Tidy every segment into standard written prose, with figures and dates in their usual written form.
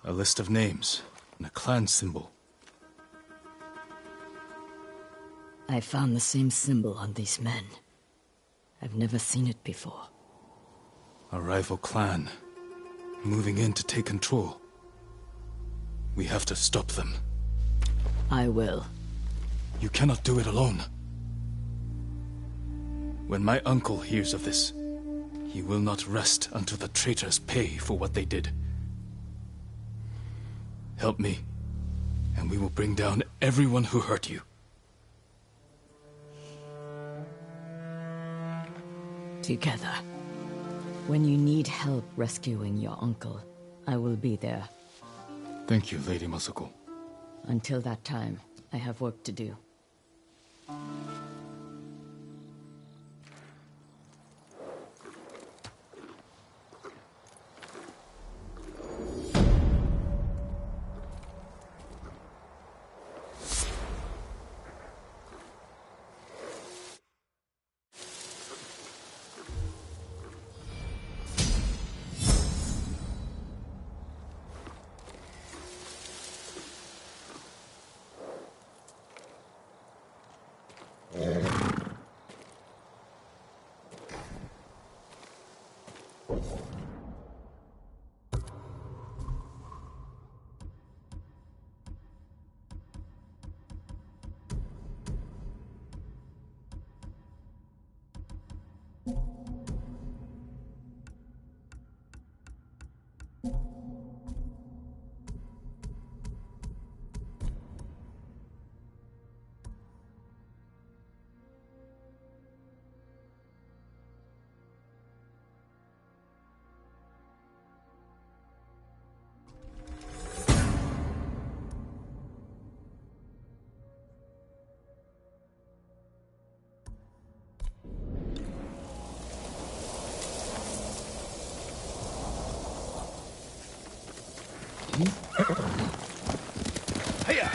A list of names and a clan symbol. I found the same symbol on these men. I've never seen it before. A rival clan, moving in to take control. We have to stop them. I will. You cannot do it alone. When my uncle hears of this, he will not rest until the traitors pay for what they did. Help me, and we will bring down everyone who hurt you. Together. When you need help rescuing your uncle, I will be there. Thank you, Lady Masako. Until that time, I have work to do. Hiya!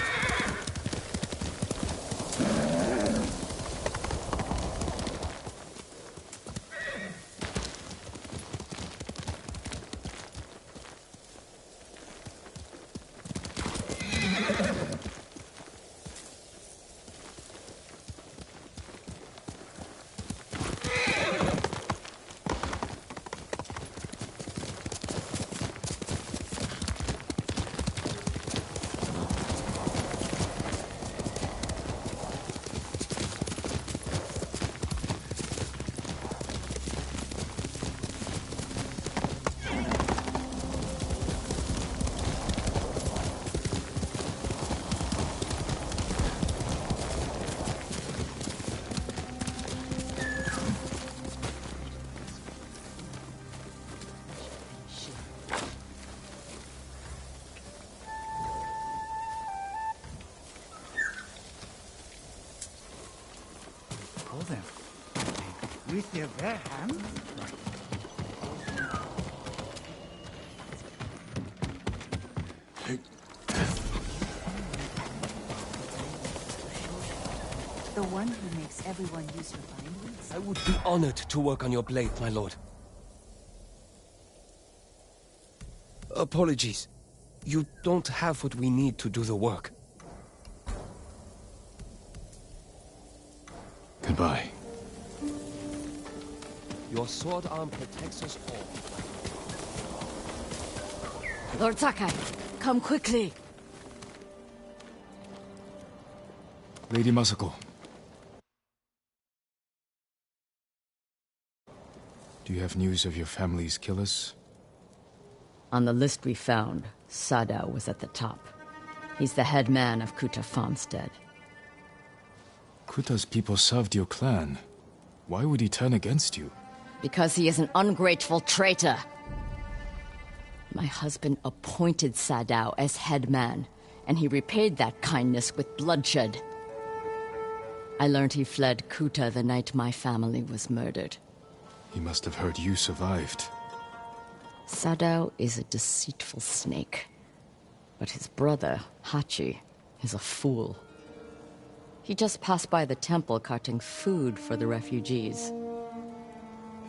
Them with their bare hands. The one who makes everyone use her bindings? I would be honored to work on your blade, my lord. Apologies. You don't have what we need to do the work. Goodbye. Your sword arm protects us all. Lord Sakai, come quickly. Lady Masako. Do you have news of your family's killers? On the list we found, Sadao was at the top. He's the head man of Kuta Farmstead. Kuta's people served your clan. Why would he turn against you? Because he is an ungrateful traitor. My husband appointed Sadao as head man, and he repaid that kindness with bloodshed. I learned he fled Kuta the night my family was murdered. He must have heard you survived. Sadao is a deceitful snake. But his brother, Hachi, is a fool. He just passed by the temple carting food for the refugees.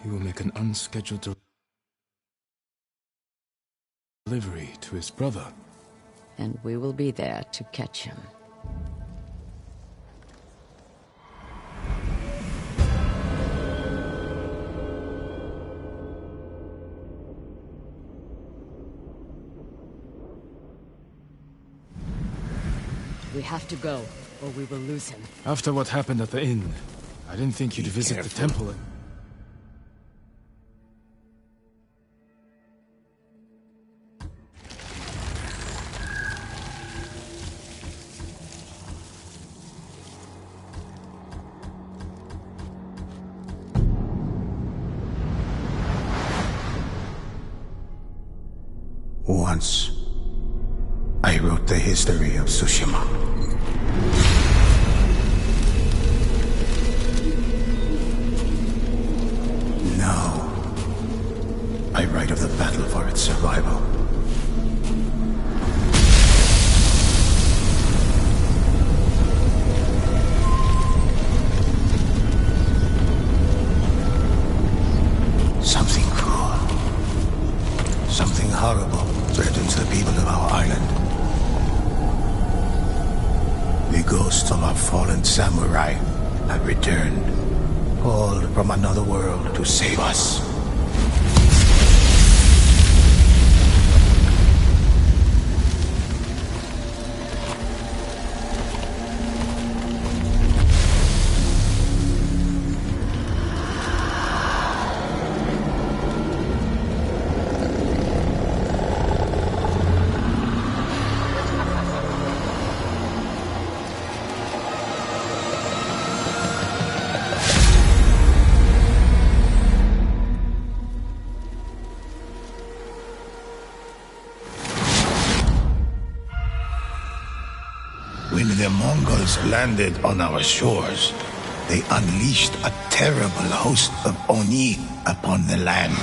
He will make an unscheduled livery to his brother. And we will be there to catch him. We have to go, or we will lose him. After what happened at the inn, I didn't think you'd visit the temple and... Once, I wrote the history of Tsushima. Now, I write of the battle for its survival. Something cruel, something horrible threatens the people of our island. The ghosts of our fallen samurai have returned, called from another world to save us. When the Mongols landed on our shores, they unleashed a terrible host of Oni upon the land.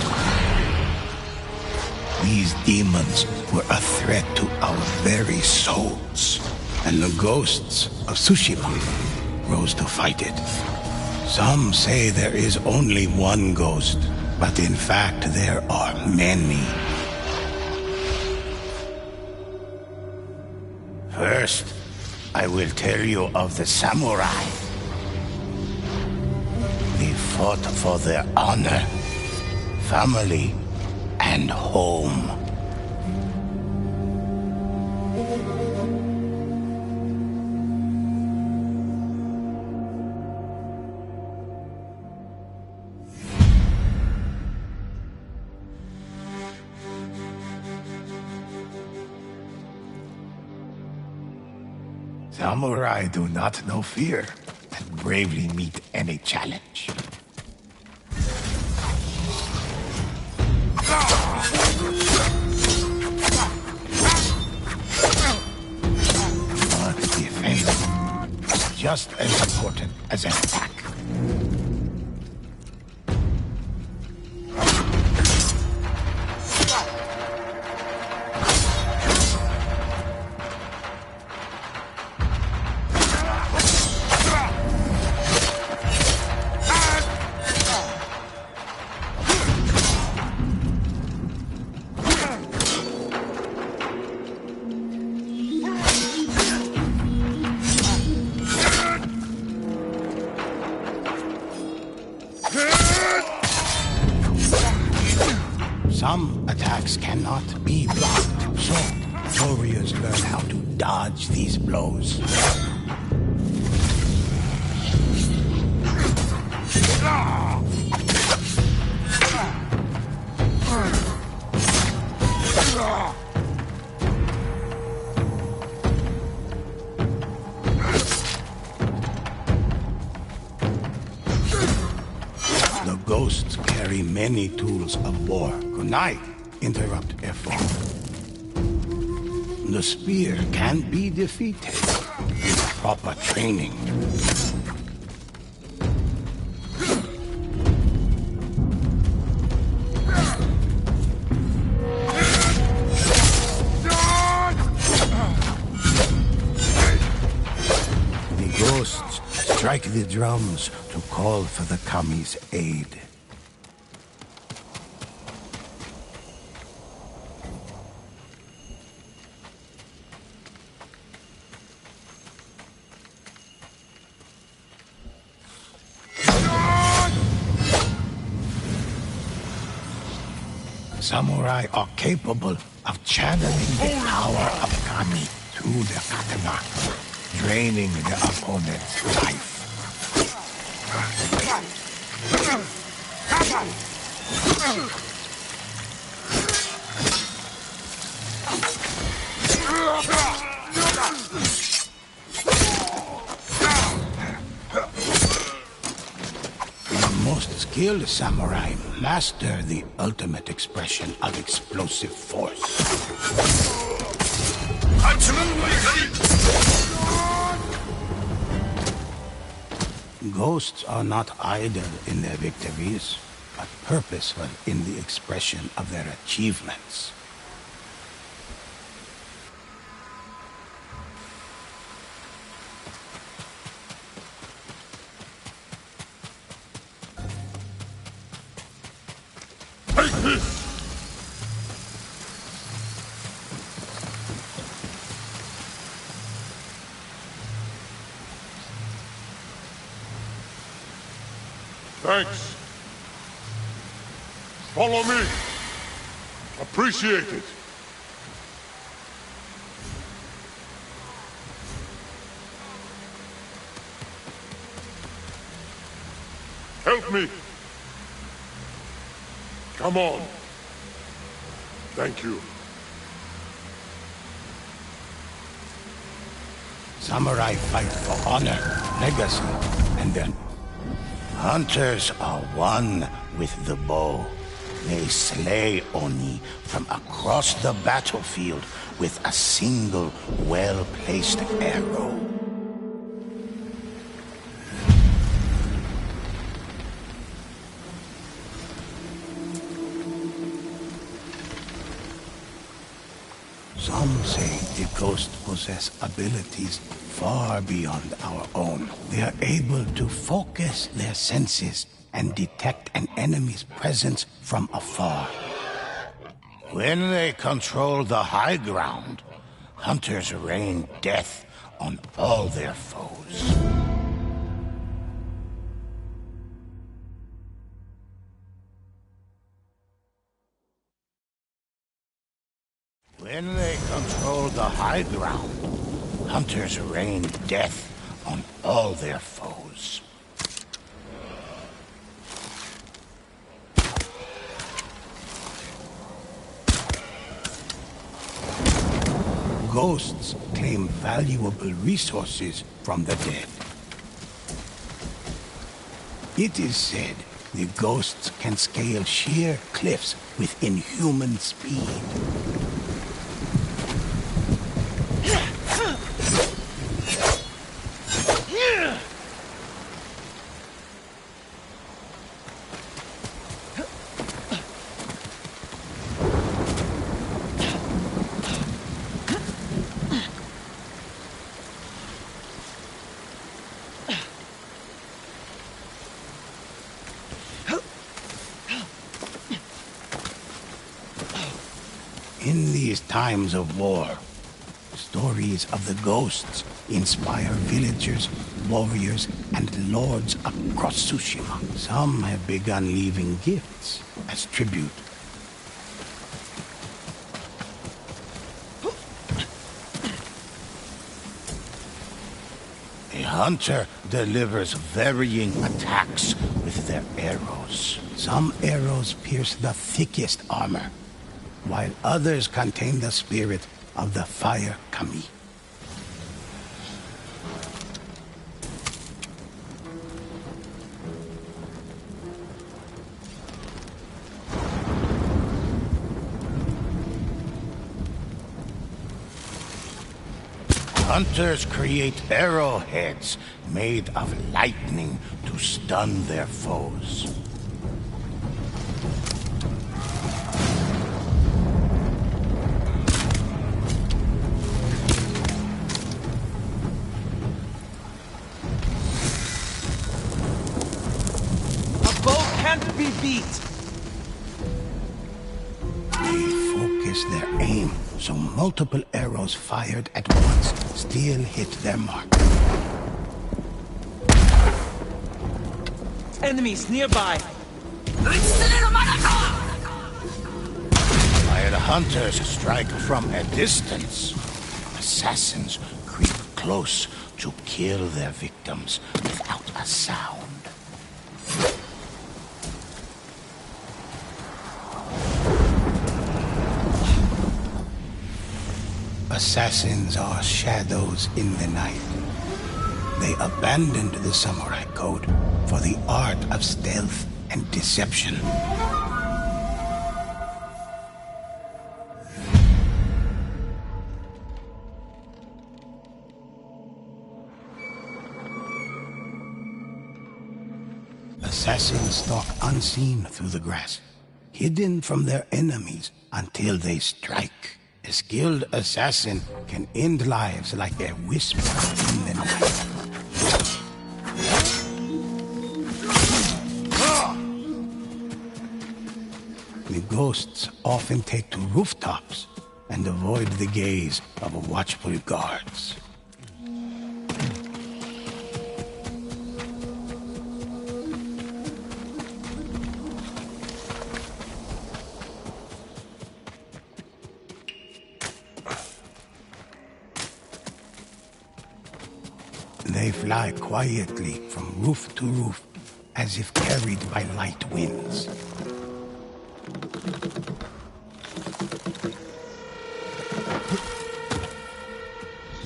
These demons were a threat to our very souls, and the ghosts of Tsushima rose to fight it. Some say there is only one ghost, but in fact there are many. First, I will tell you of the samurai. They fought for their honor, family, and home. Samurai do not know fear and bravely meet any challenge. But defense is just as important as an attack. Some attacks cannot be blocked, so warriors learn how to dodge these blows. The ghosts carry many tools of war. Kunai interrupt effort. The spear can be defeated with proper training. The ghosts strike the drums to call for the Kami's aid. samurai are capable of channeling the power of kami through the katana, draining the opponent's life. The most skilled samurai master the ultimate expression of explosive force. Ghosts are not idle in their victories, but purposeful in the expression of their achievements. Thanks. Follow me. Appreciate it. Help me. Come on. Thank you. Samurai fight for honor, legacy, and then hunters are one with the bow. They slay Oni from across the battlefield with a single well-placed arrow. Some say the ghosts possess abilities far beyond our own. They are able to focus their senses and detect an enemy's presence from afar. When they control the high ground, hunters rain death on all their foes. When they control the high ground, hunters rain death on all their foes. Ghosts claim valuable resources from the dead. It is said the ghosts can scale sheer cliffs with inhuman speed. In these times of war, stories of the ghosts inspire villagers, warriors, and lords across Tsushima. Some have begun leaving gifts as tribute. A hunter delivers varying attacks with their arrows. Some arrows pierce the thickest armor, while others contain the spirit of the fire kami. Hunters create arrowheads made of lightning to stun their foes. Can't be beat. They focus their aim, so multiple arrows fired at once still hit their mark. Enemies nearby. Where the hunters strike from a distance, assassins creep close to kill their victims without a sound. Assassins are shadows in the night. They abandoned the samurai code for the art of stealth and deception. Assassins stalk unseen through the grass, hidden from their enemies until they strike. A skilled assassin can end lives like a whisper in the night. The ghosts often take to rooftops and avoid the gaze of watchful guards. They fly quietly from roof to roof, as if carried by light winds.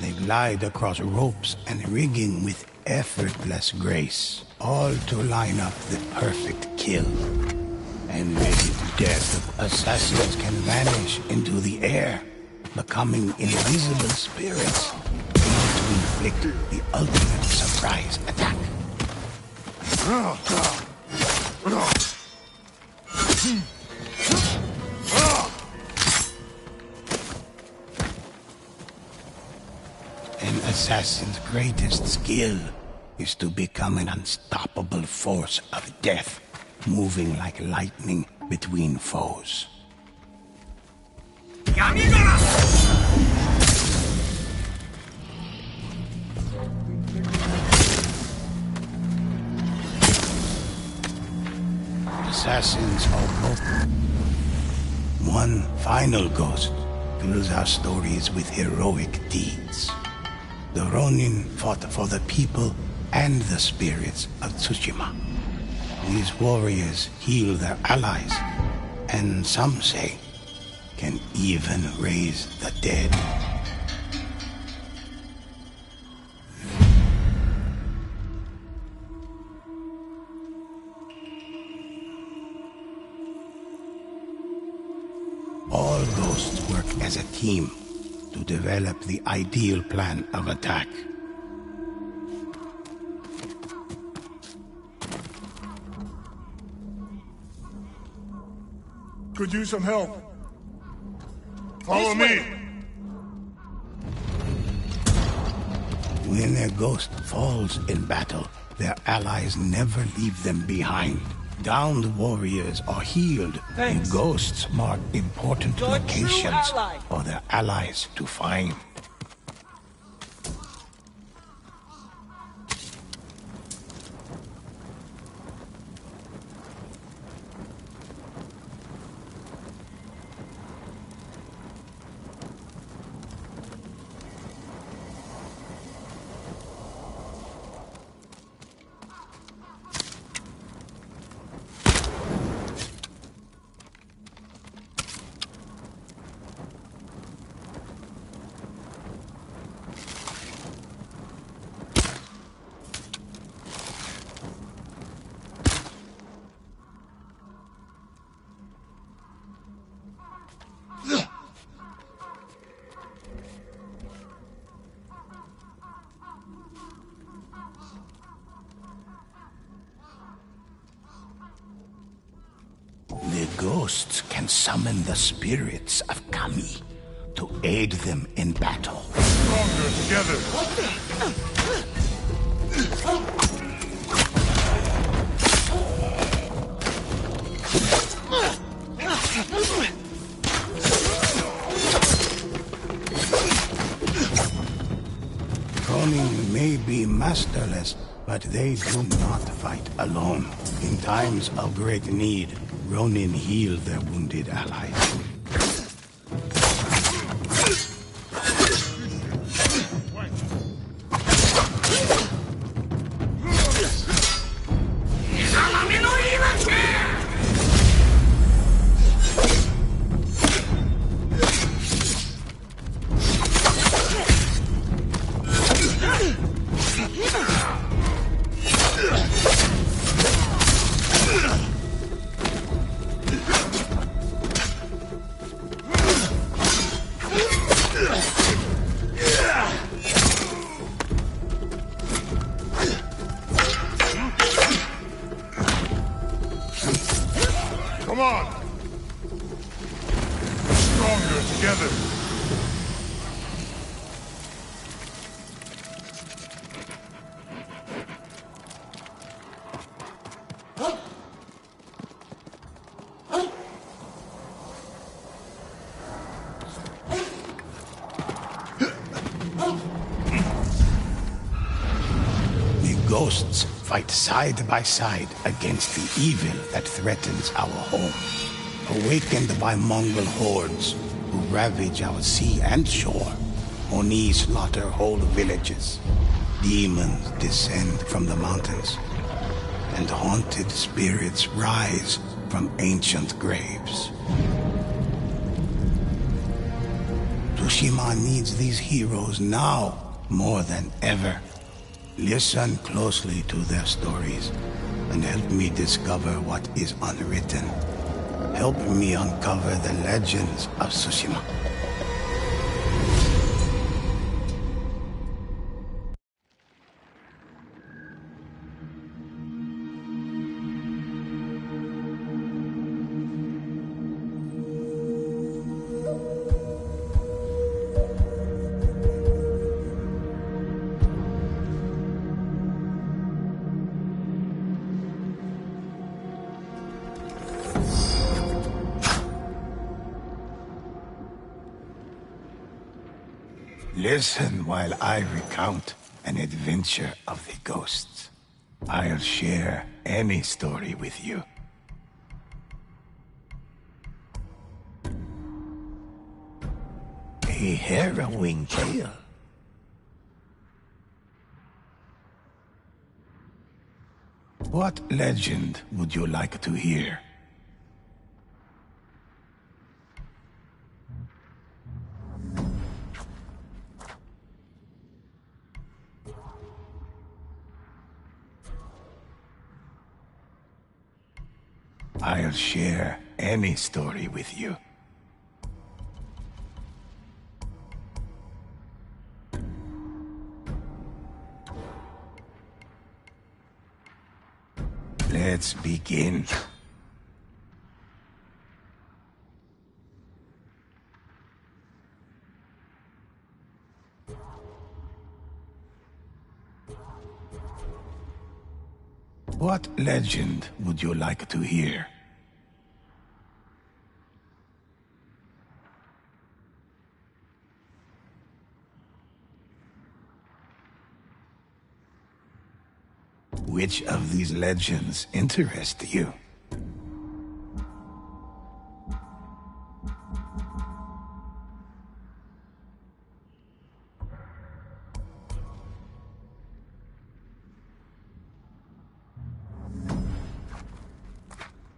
They glide across ropes and rigging with effortless grace, all to line up the perfect kill. And with death, assassins can vanish into the air, becoming invisible spirits, able to inflict the ultimate surprise attack. An assassin's greatest skill is to become an unstoppable force of death, moving like lightning between foes. Assassins are broken. One final ghost fills our stories with heroic deeds. The Ronin fought for the people and the spirits of Tsushima. These warriors heal their allies, and some say, can even raise the dead. All ghosts work as a team to develop the ideal plan of attack. Could use some help. Follow me. When a ghost falls in battle, their allies never leave them behind. Downed warriors are healed, and ghosts mark important locations for their allies to find. The ghosts can summon the spirits of Kami to aid them in battle. Stronger together. Ronin may be masterless, but they do not fight alone. In times of great need, Ronin heal their wounded allies. ghosts fight side by side against the evil that threatens our home. Awakened by Mongol hordes who ravage our sea and shore, Oni slaughter whole villages. Demons descend from the mountains, and haunted spirits rise from ancient graves. Tsushima needs these heroes now more than ever. Listen closely to their stories and help me discover what is unwritten. Help me uncover the legends of Tsushima. Listen while I recount an adventure of the ghosts. I'll share any story with you. A harrowing tale. What legend would you like to hear? I'll share any story with you. Let's begin. What legend would you like to hear? Which of these legends interest you?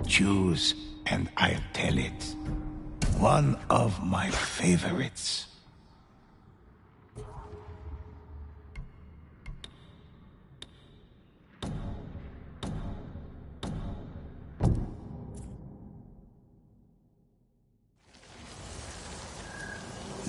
Choose, and I'll tell it. One of my favorites.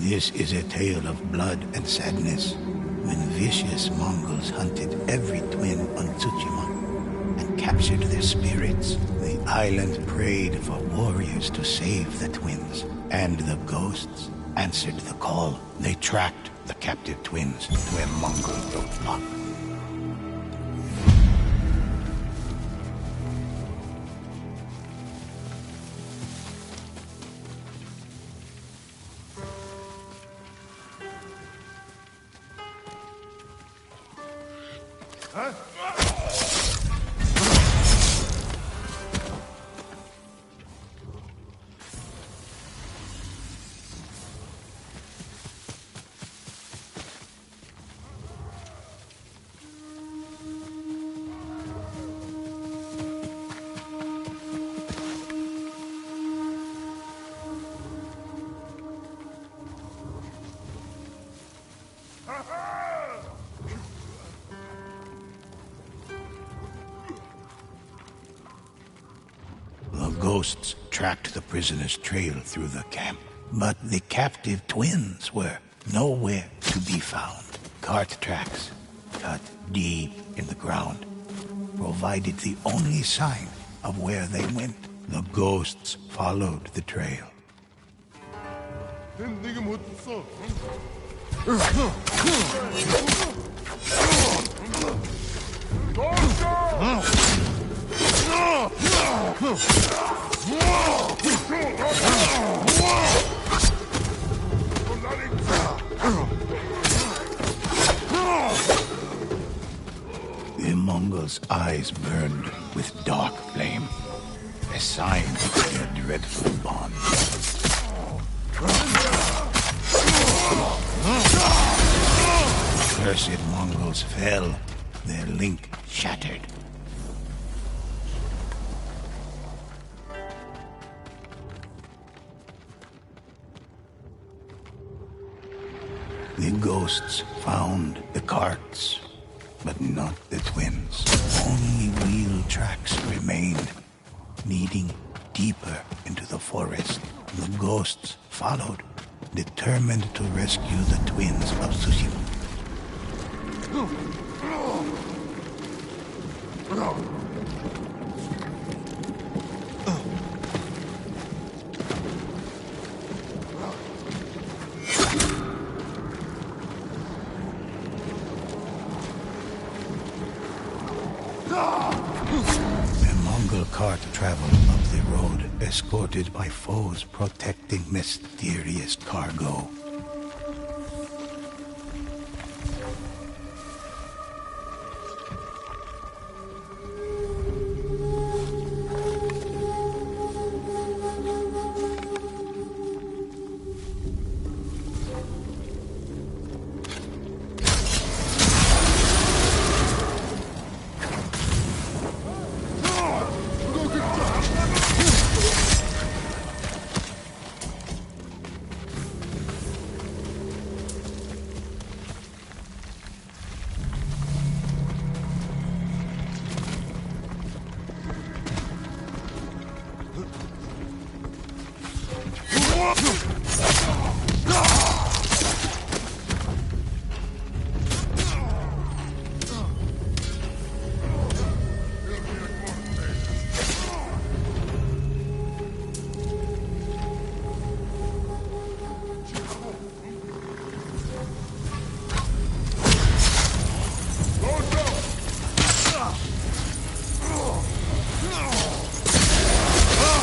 This is a tale of blood and sadness, when vicious Mongols hunted every twin on Tsushima and captured their spirits. The island prayed for warriors to save the twins, and the ghosts answered the call. They tracked the captive twins to a Mongol roadblock. The ghosts tracked the prisoner's trail through the camp, but the captive twins were nowhere to be found. Cart tracks, cut deep in the ground, provided the only sign of where they went. The ghosts followed the trail. The Mongols' eyes burned with dark flame, a sign of their dreadful bond. The cursed Mongols fell, their link shattered. The ghosts found the carts, but not the twins. Only wheel tracks remained, leading deeper into the forest. The ghosts followed, determined to rescue the twins of Tsushima. A Mongol cart traveled up the road, escorted by foes protecting mysterious cargo.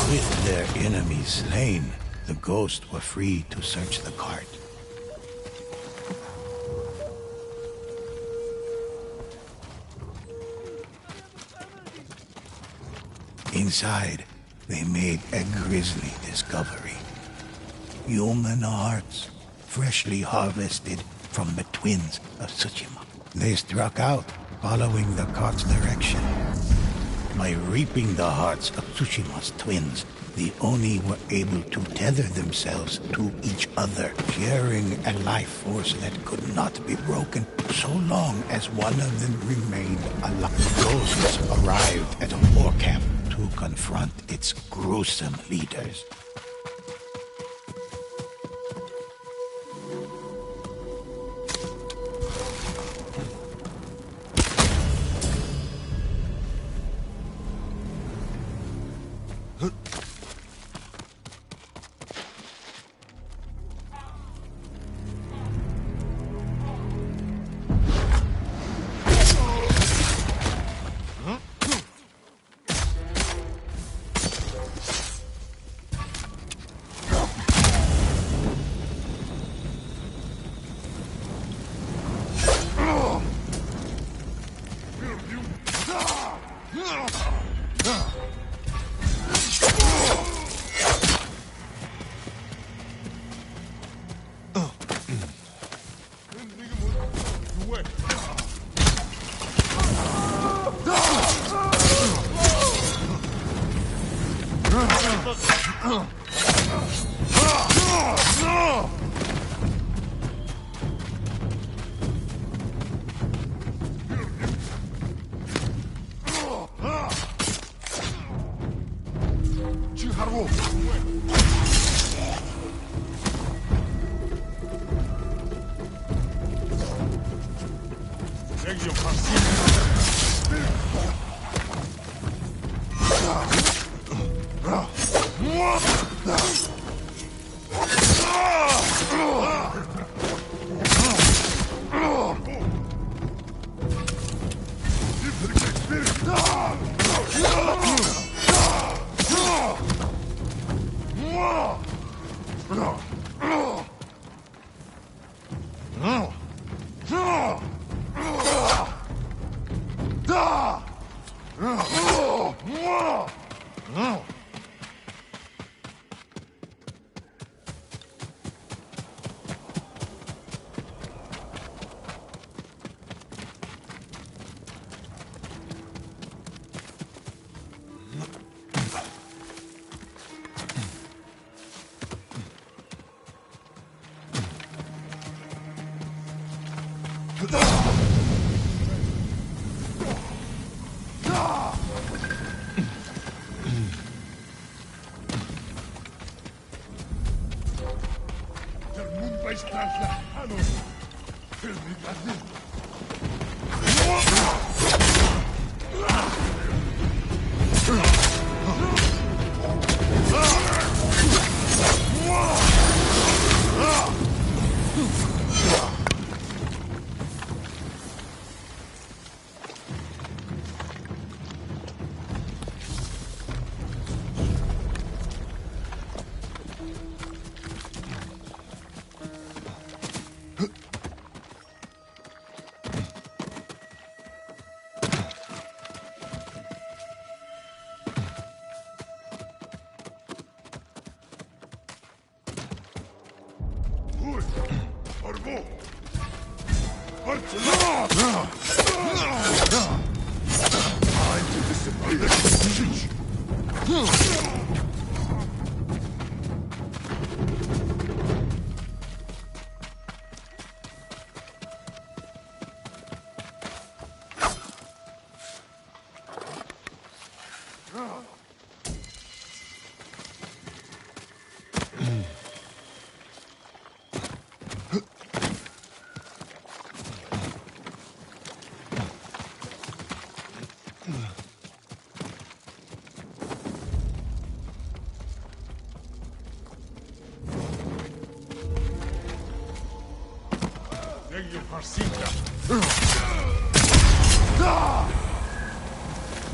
With their enemies slain, the ghosts were free to search the cart. Inside, they made a grisly discovery. Human hearts, freshly harvested from the twins of Tsushima. They struck out, following the cart's direction. By reaping the hearts of Tsushima's twins, the Oni were able to tether themselves to each other, sharing a life force that could not be broken so long as one of them remained alive. The ghosts arrived at a war camp to confront its gruesome leaders. Der Mundbeißgleich Hanno. Für mich das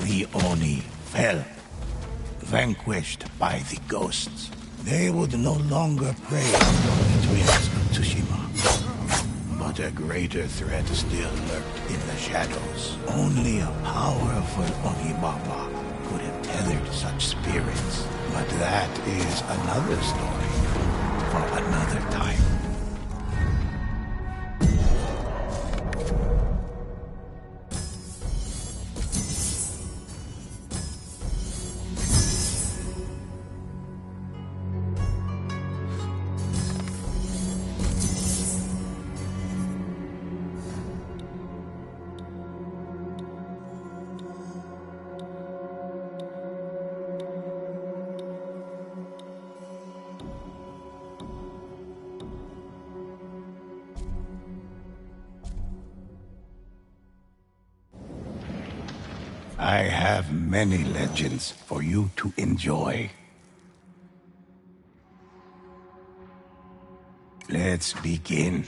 The Oni fell, vanquished by the ghosts. They would no longer prey on the twins of Tsushima. But a greater threat still lurked in the shadows. Only a powerful Onibaba could have tethered such spirits. But that is another story for another time. I have many legends for you to enjoy. Let's begin.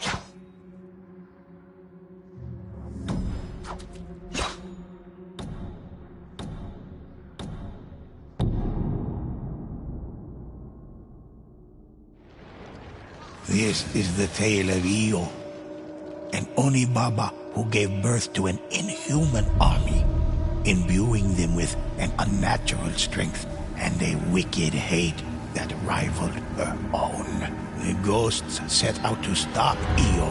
This is the tale of Io, an Onibaba who gave birth to an inhuman army, imbuing them with an unnatural strength and a wicked hate that rivaled her own. The ghosts set out to stop Io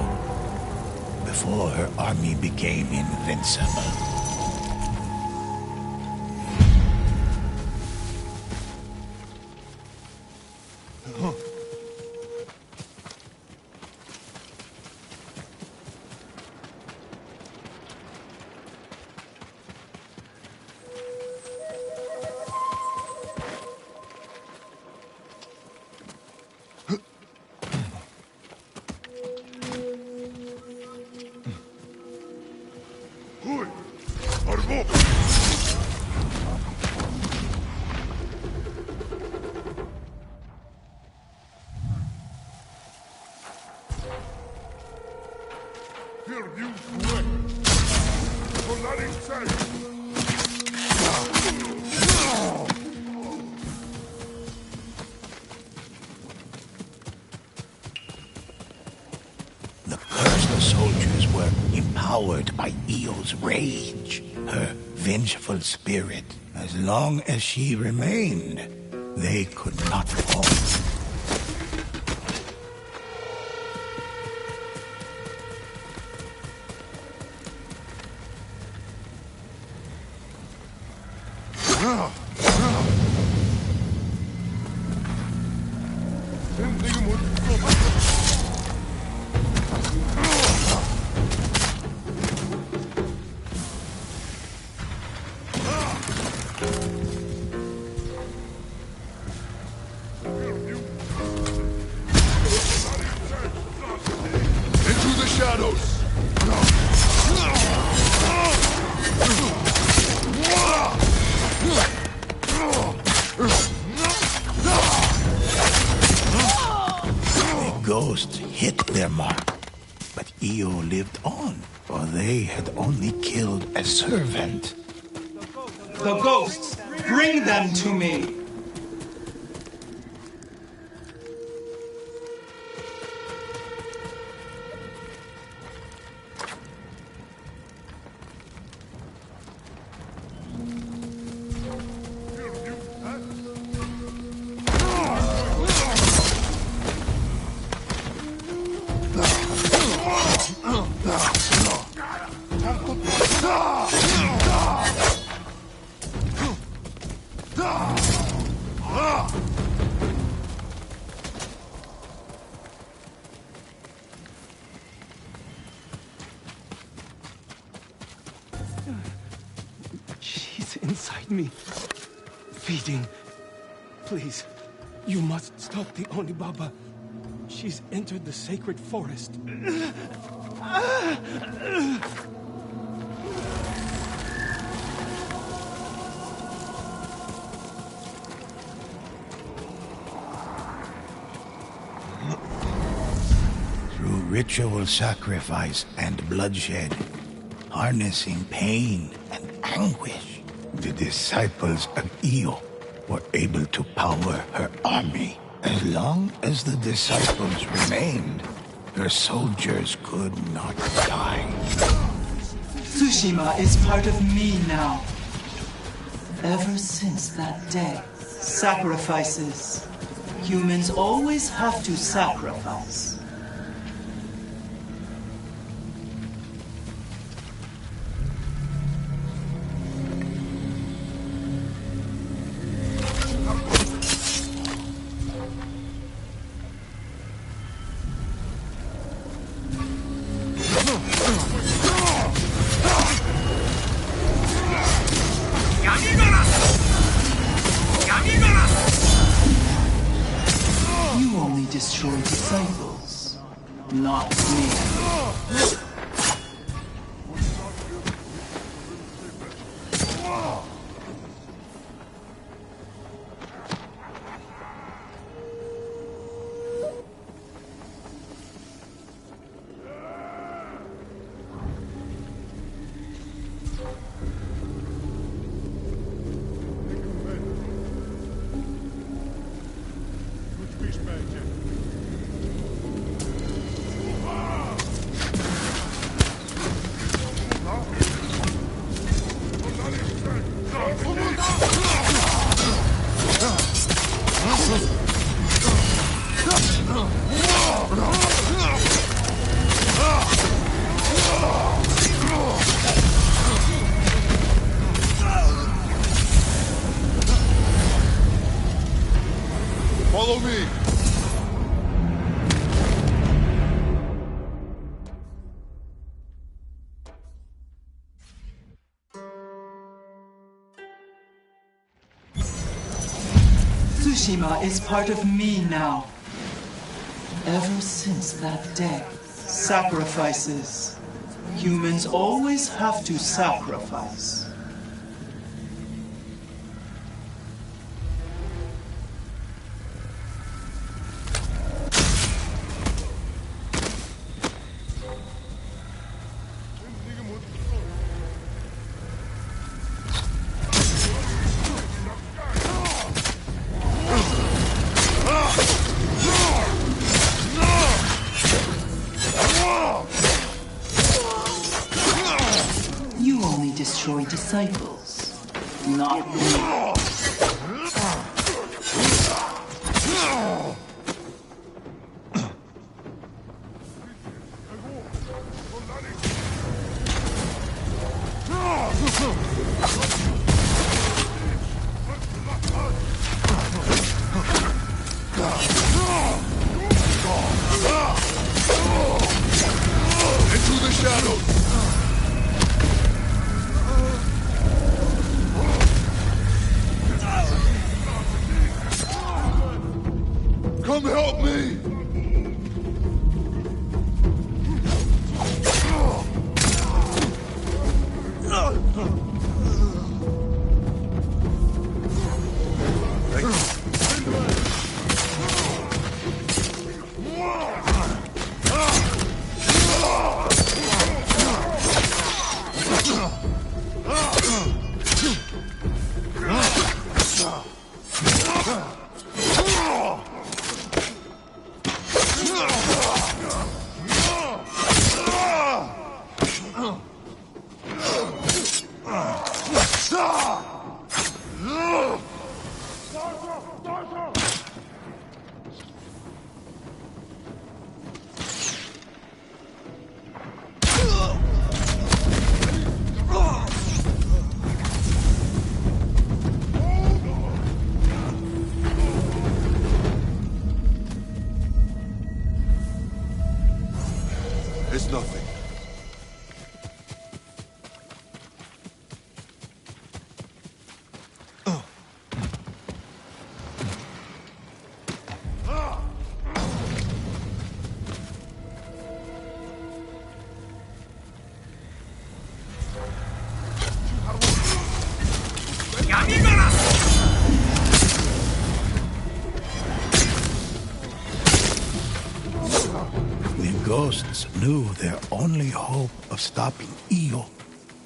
before her army became invincible. The cursed soldiers were empowered by Io's rage, her vengeful spirit. As long as she remained, they could not fall. shadows! The ghosts hit their mark, but Io lived on, for they had only killed a servant. The ghosts! Bring them to me! She's inside me. Feeding. Please, you must stop the Oni Baba. She's entered the sacred forest. Through ritual sacrifice and bloodshed, harnessing pain and anguish, the disciples of Io were able to power her army. As long as the disciples remained, her soldiers could not die. Tsushima is part of me now. Ever since that day, sacrifices. Humans always have to sacrifice. You only destroy disciples, not me. Follow me! Tsushima is part of me now. Ever since that day, sacrifices. Humans always have to sacrifice. You only destroy disciples, not me. Into the shadows! Come help me! disciples knew their only hope of stopping Io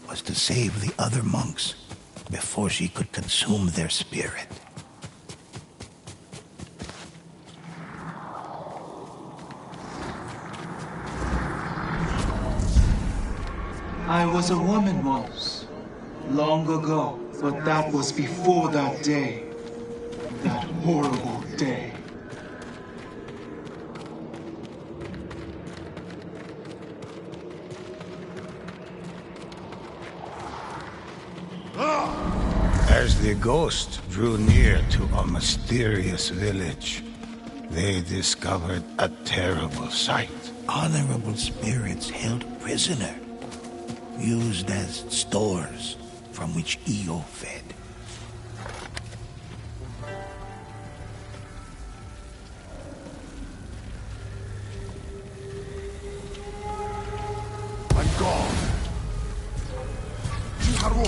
was to save the other monks before she could consume their spirit. I was a woman once, long ago, but that was before that day. That horrible day. As the ghost drew near to a mysterious village, they discovered a terrible sight. Honorable spirits held prisoner, used as stores from which Io fed. I'm gone. Haru.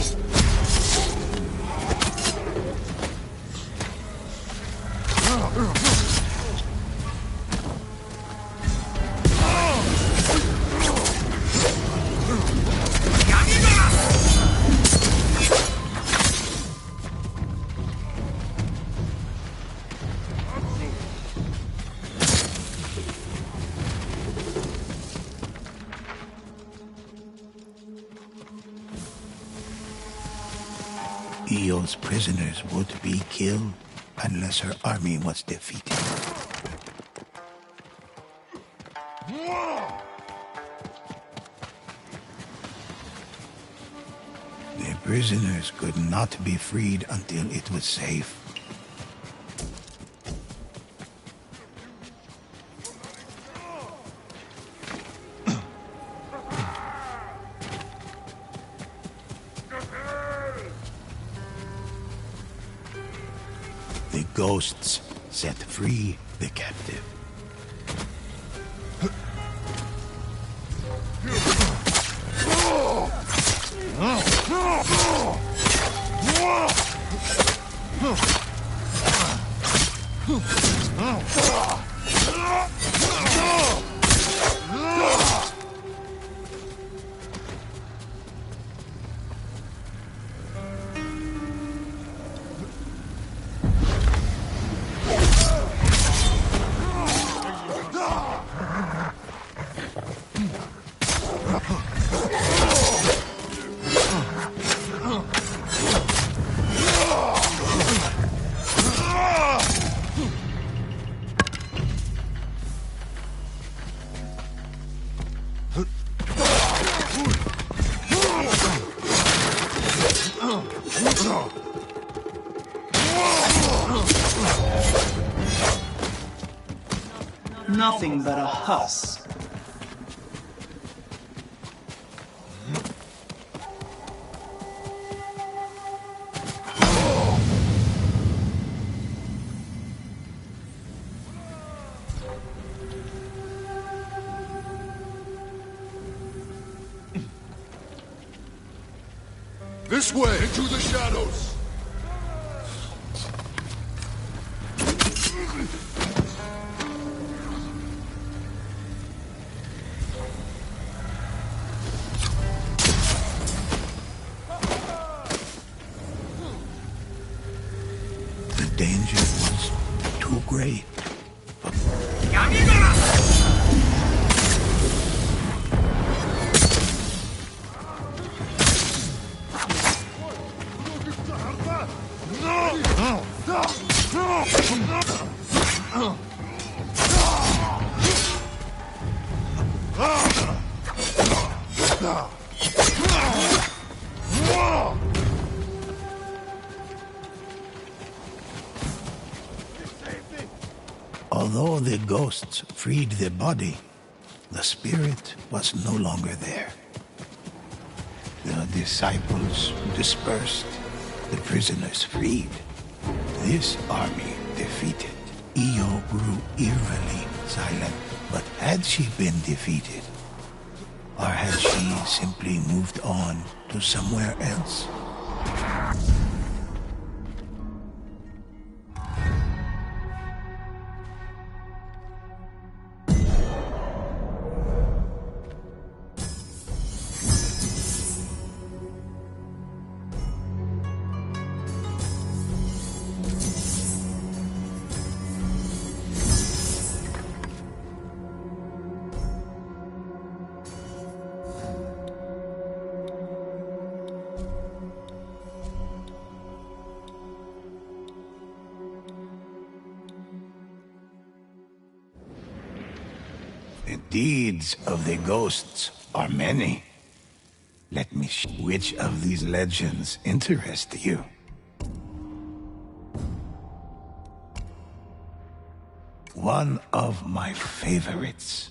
Io's prisoners would be killed unless her army was defeated. The prisoners could not be freed until it was safe. The ghosts set free the captive. Nothing but a husk. This way, into the shadows. The danger was too great. Although the ghosts freed the body, the spirit was no longer there. The disciples dispersed, the prisoners freed. This army defeated. Io grew eerily silent. But had she been defeated? Or had she simply moved on to somewhere else? deeds of the ghosts are many. Let me which of these legends interest you? One of my favorites.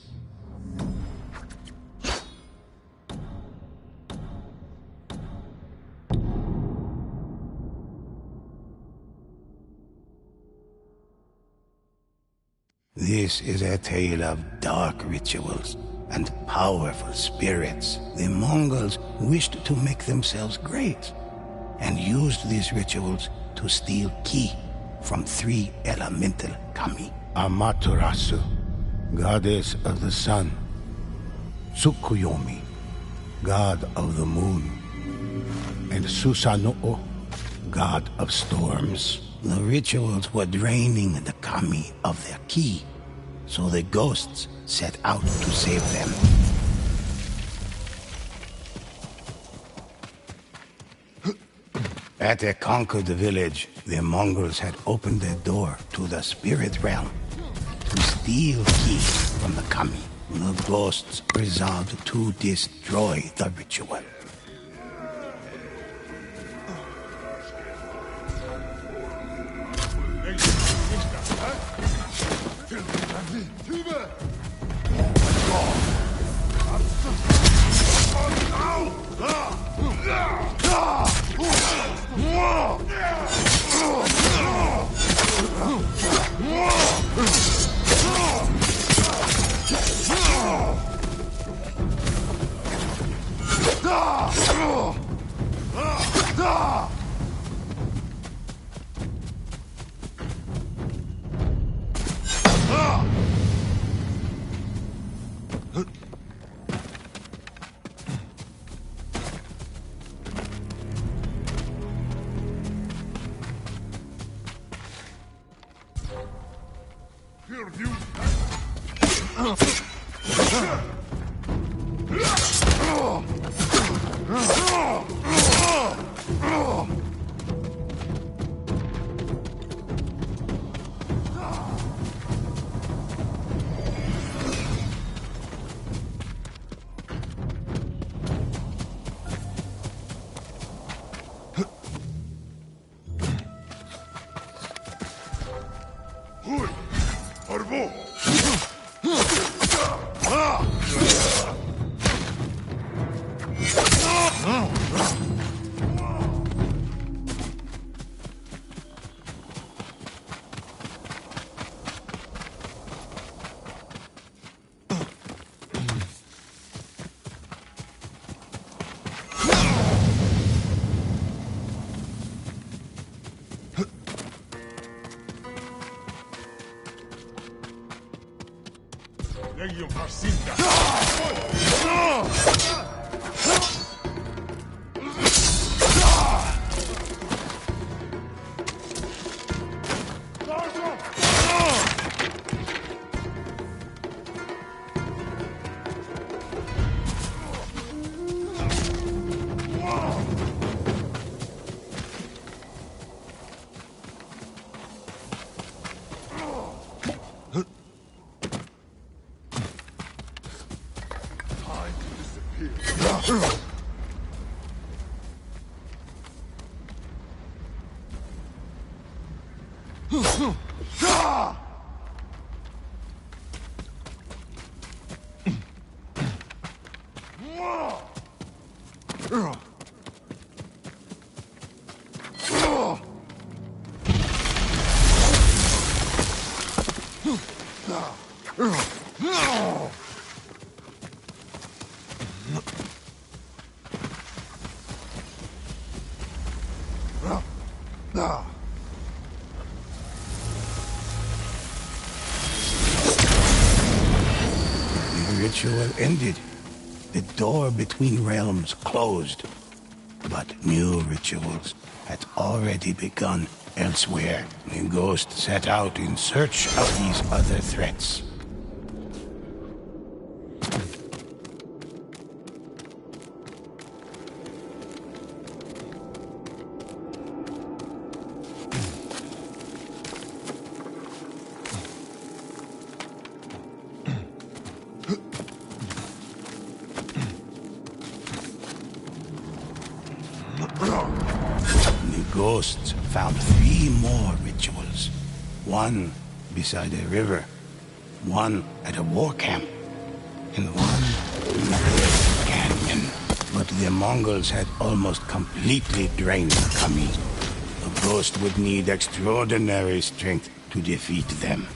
This is a tale of dark rituals and powerful spirits. The Mongols wished to make themselves great and used these rituals to steal ki from 3 elemental kami. Amaterasu, goddess of the sun. Tsukuyomi, god of the moon. And Susanoo, god of storms. The rituals were draining the kami of their ki, so the ghosts set out to save them. At a conquered village, the Mongols had opened their door to the spirit realm to steal ki from the kami. The ghosts resolved to destroy the ritual. Ritual ended. The door between realms closed. But new rituals had already begun elsewhere. The ghost set out in search of these other threats. The ghosts found 3 more rituals. One beside a river, one at a war camp, and one in a canyon. But the Mongols had almost completely drained the Kami. The ghost would need extraordinary strength to defeat them.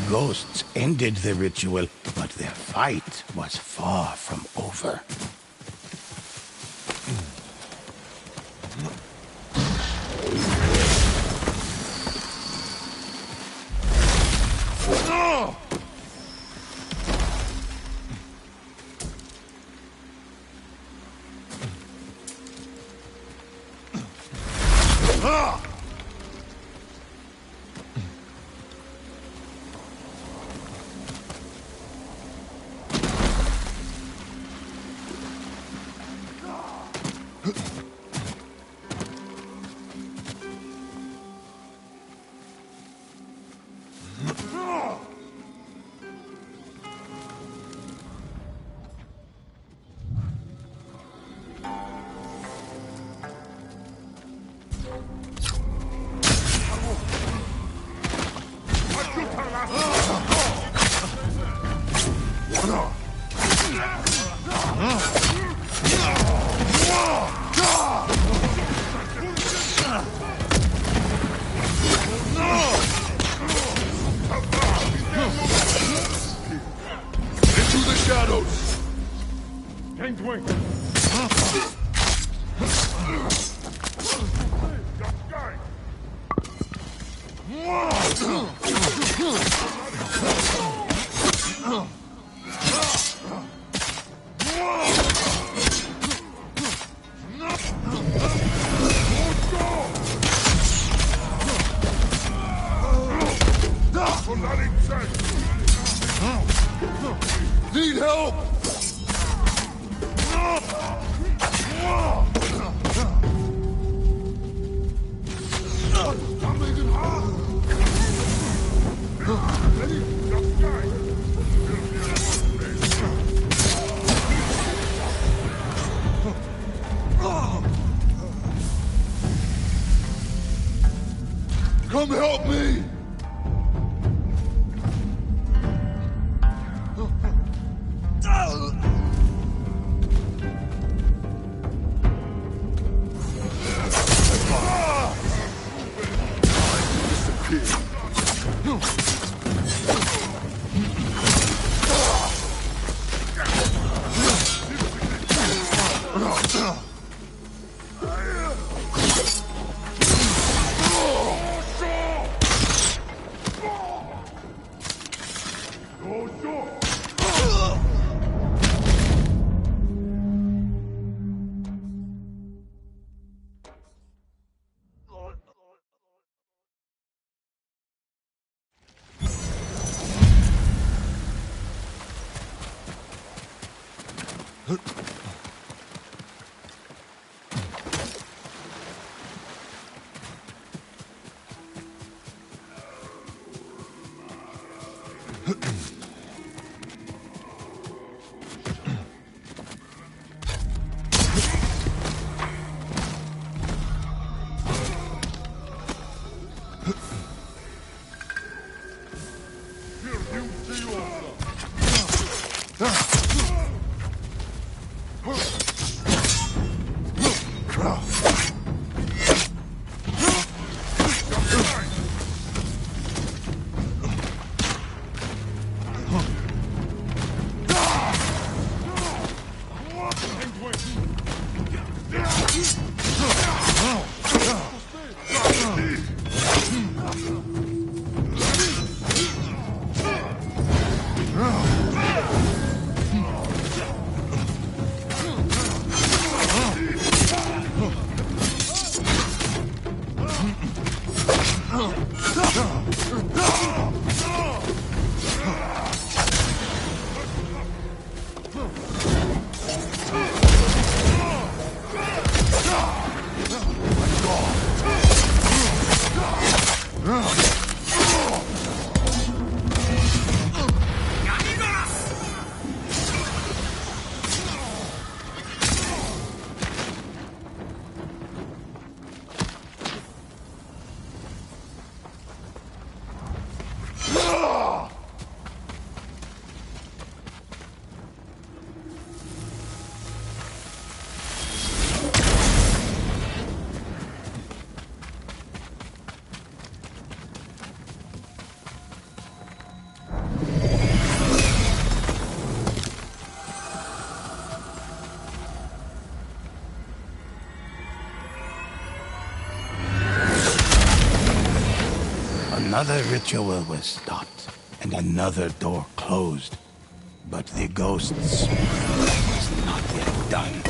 Ghosts ended the ritual, but their fight was far from over. Need help! Come help me! Another ritual was stopped, and another door closed. But the ghosts was not yet done.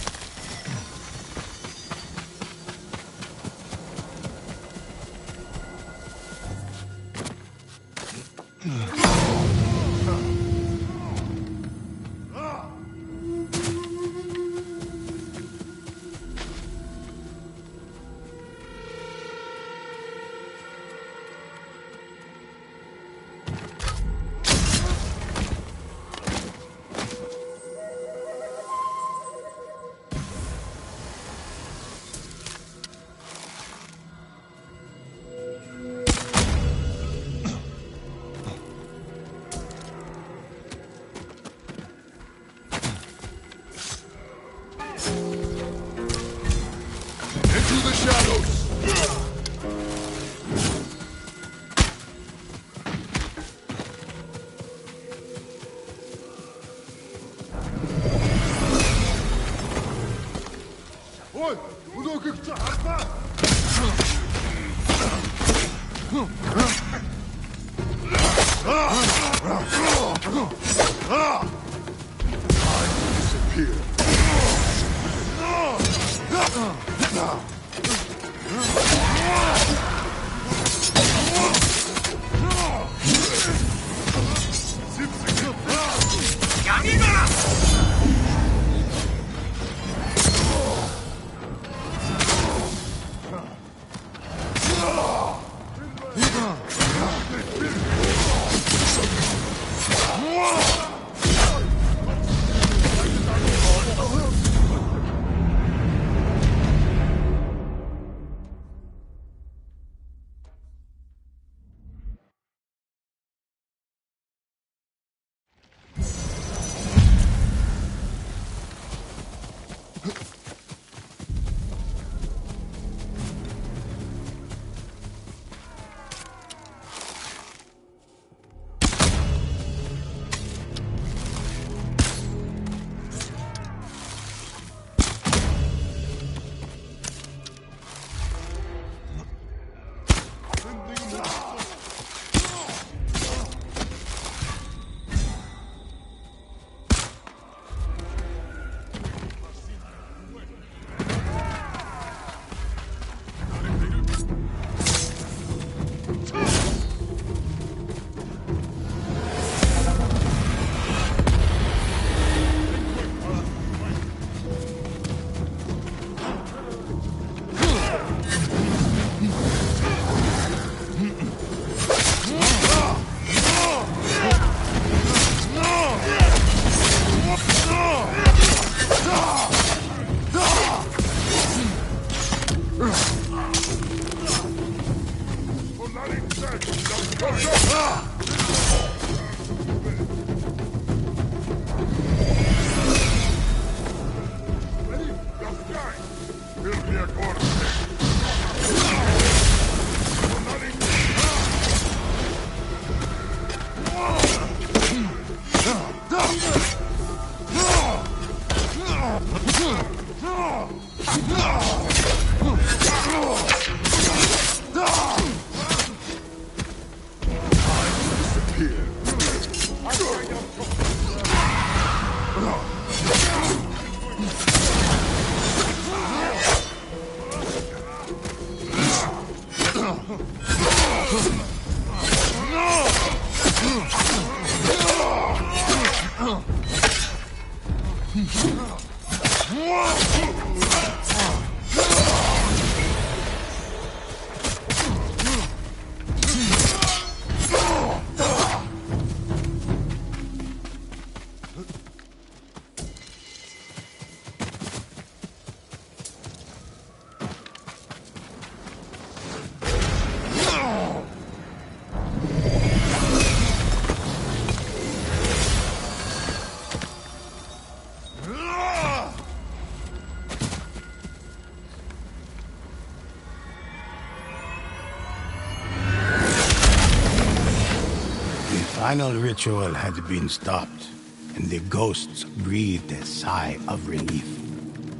Into the shadows! Ой, много как-то disappear. The final ritual had been stopped, and the ghosts breathed a sigh of relief.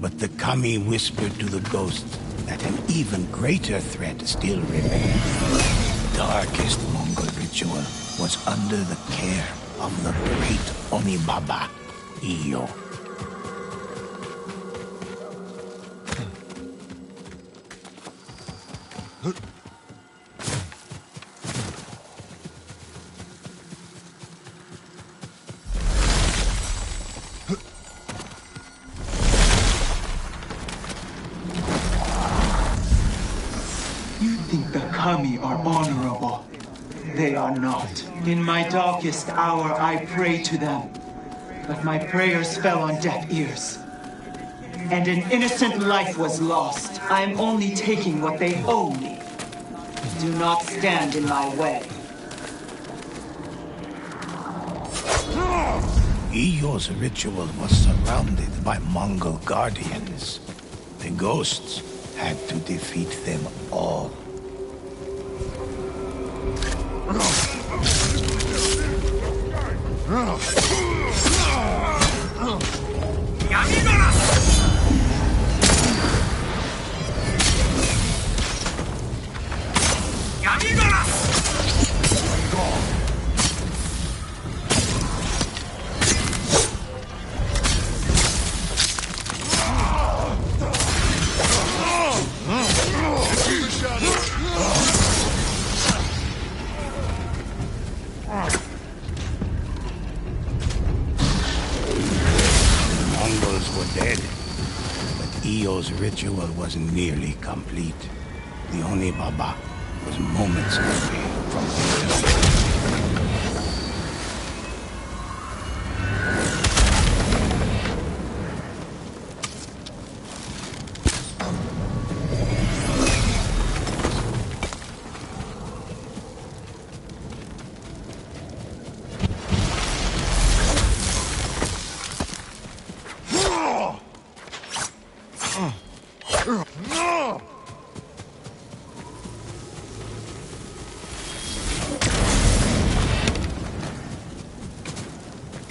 But the kami whispered to the ghosts that an even greater threat still remained. The darkest Mongol ritual was under the care of the great Onibaba, Iyo. You think the kami are honorable. They are not. In my darkest hour, I prayed to them. But my prayers fell on deaf ears. And an innocent life was lost. I am only taking what they owe me. Do not stand in my way. Iyo's ritual was surrounded by Mongol guardians. The ghosts had to defeat them all. Dead, but Iyo's ritual was nearly complete. The Onibaba was moments away from victory.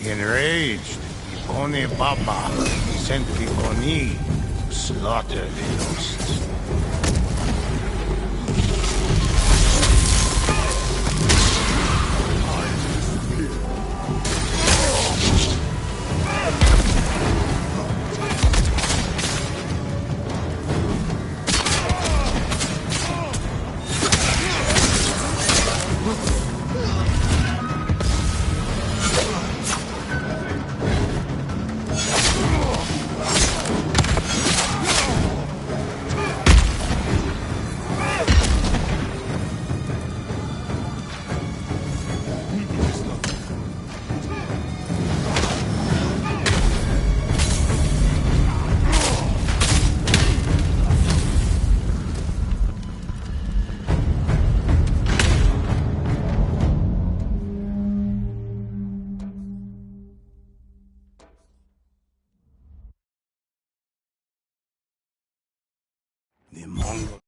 Enraged, the Onibaba sent the Oni to slaughter the ghosts. The Mongol